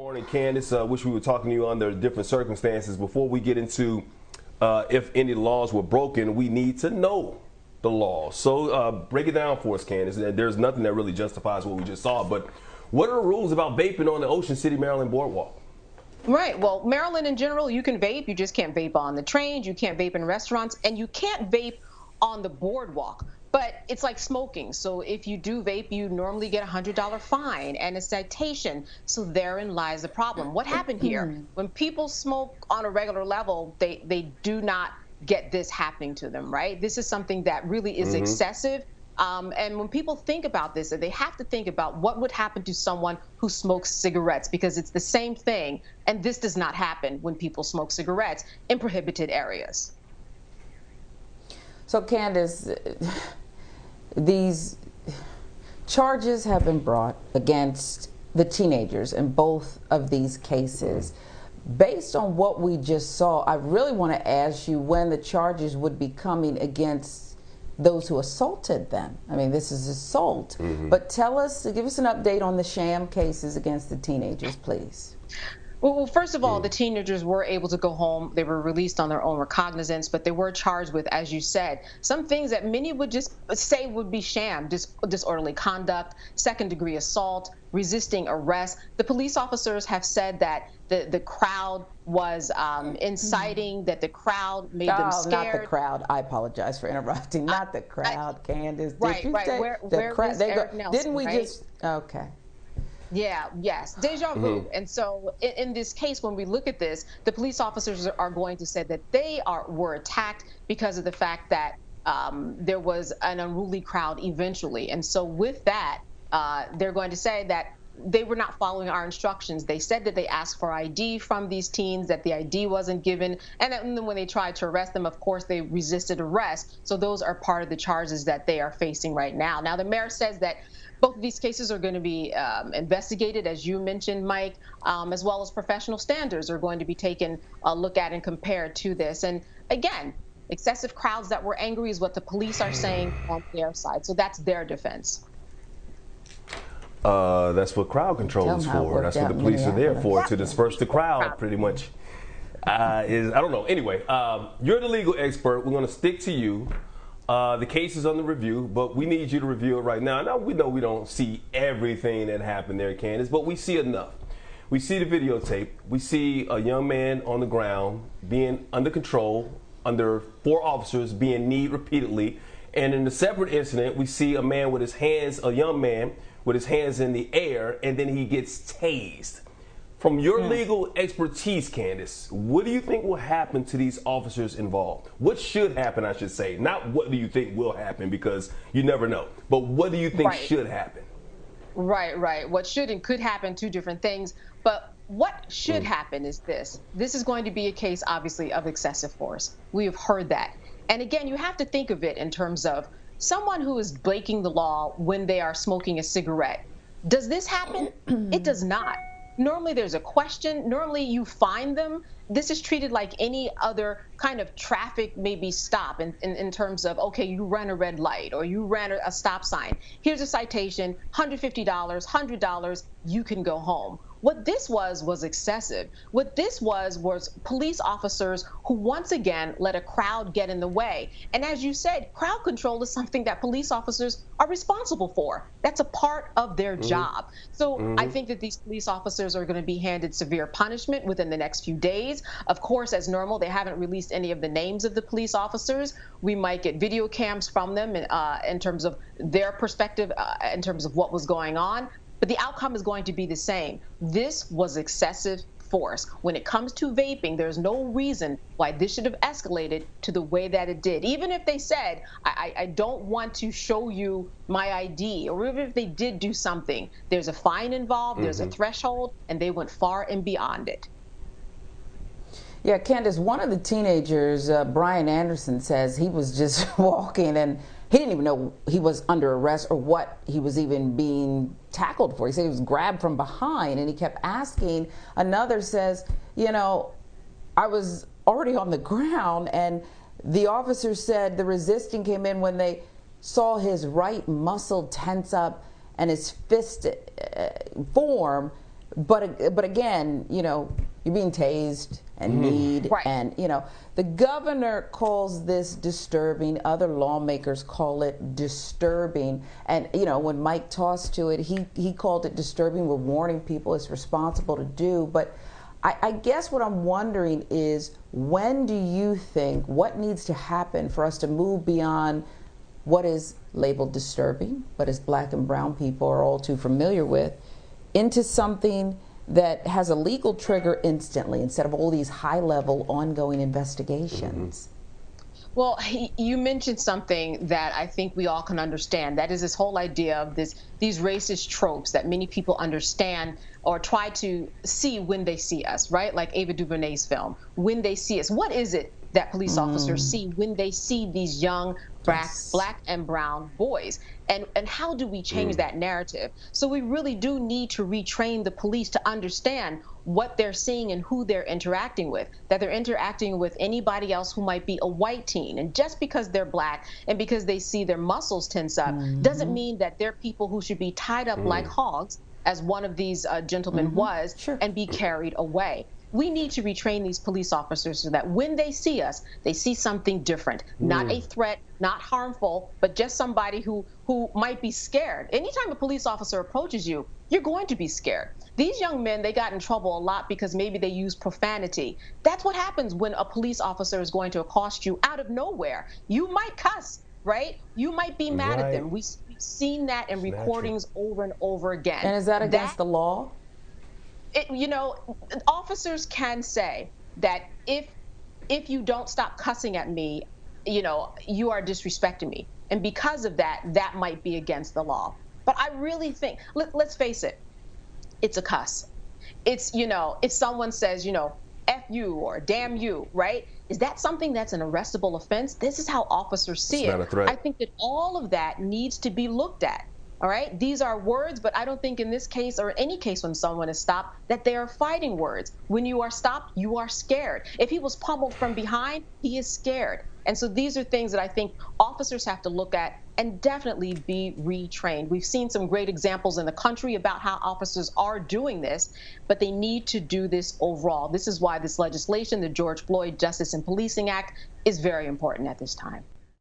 Morning, Candace. Wish we were talking to you under different circumstances. Before we get into if any laws were broken, we need to know the law. So break it down for us, Candace. There's nothing that really justifies what we just saw, but what are the rules about vaping on the Ocean City, Maryland Boardwalk? Right. Well, Maryland in general, you can vape. You just can't vape on the trains. You can't vape in restaurants, and you can't vape on the boardwalk. But it's like smoking. So if you do vape, you normally get a $100 fine and a citation. So therein lies the problem. What happened here? When people smoke on a regular level, they do not get this happening to them, right? This is something that really is excessive. And when people think about this, they have to think about what would happen to someone who smokes cigarettes, because it's the same thing. And this does not happen when people smoke cigarettes in prohibited areas. So, Candace, these charges have been brought against the teenagers in both of these cases. Based on what we just saw, I really want to ask you when the charges would be coming against those who assaulted them. I mean, this is assault. But give us an update on the sham cases against the teenagers, please. Well, first of all, the teenagers were able to go home. They were released on their own recognizance, but they were charged with, as you said, some things that many would just say would be sham: disorderly conduct, second-degree assault, resisting arrest. The police officers have said that the crowd was inciting, that the crowd made them scared. Not the crowd. I apologize for interrupting. Not the crowd, Candace. Right. Where is Eric Nelson, didn't we right? just? Okay. Yeah, yes, deja vu. And so in this case, when we look at this, the police officers are going to say that they were attacked because of the fact that there was an unruly crowd eventually. And so with that, they're going to say that they were not following our instructions. They said that they asked for ID from these teens, that the ID wasn't given. And then when they tried to arrest them, of course, they resisted arrest. So those are part of the charges that they are facing right now. Now, the mayor says that both of these cases are going to be investigated, as you mentioned, Mike, as well as professional standards are going to be taken a look at and compared to this. And again, excessive crowds that were angry is what the police are saying on their side. So that's their defense. That's what crowd control is for. That's what the police are there for, to disperse the crowd, pretty much. I don't know. Anyway, you're the legal expert. We're going to stick to you. The case is under review, but we need you to review it right now. Now, we know we don't see everything that happened there, Candace, but we see enough. We see the videotape. We see a young man on the ground being under control, under 4 officers being kneed repeatedly. And in the separate incident, we see a man with his hands, a young man with his hands in the air, and then he gets tased. From your legal expertise, Candace, what do you think will happen to these officers involved? What should happen, I should say? Not what do you think will happen, because you never know. But what do you think should happen? Right. What should and could happen, 2 different things. But what should happen is this. This is going to be a case, obviously, of excessive force. We have heard that. And again, you have to think of it in terms of someone who is breaking the law when they are smoking a cigarette. Does this happen? It does not. Normally there's a question. Normally you find them. This is treated like any other kind of traffic maybe stop in terms of, okay, you ran a red light or you ran a stop sign. Here's a citation, $150, $100, you can go home. What this was excessive. What this was police officers who once again let a crowd get in the way. And as you said, crowd control is something that police officers are responsible for. That's a part of their job. So I think that these police officers are going to be handed severe punishment within the next few days. Of course, as normal, they haven't released any of the names of the police officers. We might get video cams from them in terms of their perspective, in terms of what was going on. But the outcome is going to be the same. This was excessive force. When it comes to vaping, there's no reason why this should have escalated to the way that it did. Even if they said, I don't want to show you my ID, or even if they did do something, there's a fine involved, there's a threshold, and they went far and beyond it. Yeah, Candace, one of the teenagers, Brian Anderson, says he was just walking and he didn't even know he was under arrest or what he was even being tackled for. He said he was grabbed from behind and he kept asking. Another says, you know, I was already on the ground and the officer said the resisting came in when they saw his right muscle tense up and his fist form But again, you're being tased and kneed, right. and the governor calls this disturbing. Other lawmakers call it disturbing, and when Mike tossed to it, he called it disturbing. We're warning people it's responsible to do, but I guess what I'm wondering is, when do you think, what needs to happen for us to move beyond what is labeled disturbing, but as Black and brown people are all too familiar with, into something that has a legal trigger instantly instead of all these high-level ongoing investigations? Well, you mentioned something that I think we all can understand. That is this whole idea of these racist tropes that many people understand or try to see when they see us, right? Like Ava DuVernay's film, When They See Us. What is it that police officers see when they see these young Black and brown boys? And how do we change that narrative? So we really do need to retrain the police to understand what they're seeing and who they're interacting with, that they're interacting with anybody else who might be a white teen. And just because they're Black and because they see their muscles tense up doesn't mean that they're people who should be tied up like hogs, as one of these gentlemen was, and be carried away. We need to retrain these police officers so that when they see us, they see something different, not a threat, not harmful, but just somebody who might be scared. Anytime a police officer approaches you, you're going to be scared. These young men, they got in trouble a lot because maybe they used profanity. That's what happens when a police officer is going to accost you out of nowhere. You might cuss, right? You might be mad at them. We've seen that in recordings over and over again. And is that against the law? Officers can say that if you don't stop cussing at me, you are disrespecting me. And because of that, that might be against the law. But I really think, let's face it, it's a cuss. It's, if someone says, F you or damn you, right? Is that something that's an arrestable offense? This is how officers see it. Not a threat. I think that all of that needs to be looked at. All right, these are words, but I don't think in this case or any case when someone is stopped that they are fighting words. When you are stopped, you are scared. If he was pummeled from behind, he is scared. And so these are things that I think officers have to look at and definitely be retrained. We've seen some great examples in the country about how officers are doing this, but they need to do this overall. This is why this legislation, the George Floyd Justice in Policing Act, is very important at this time.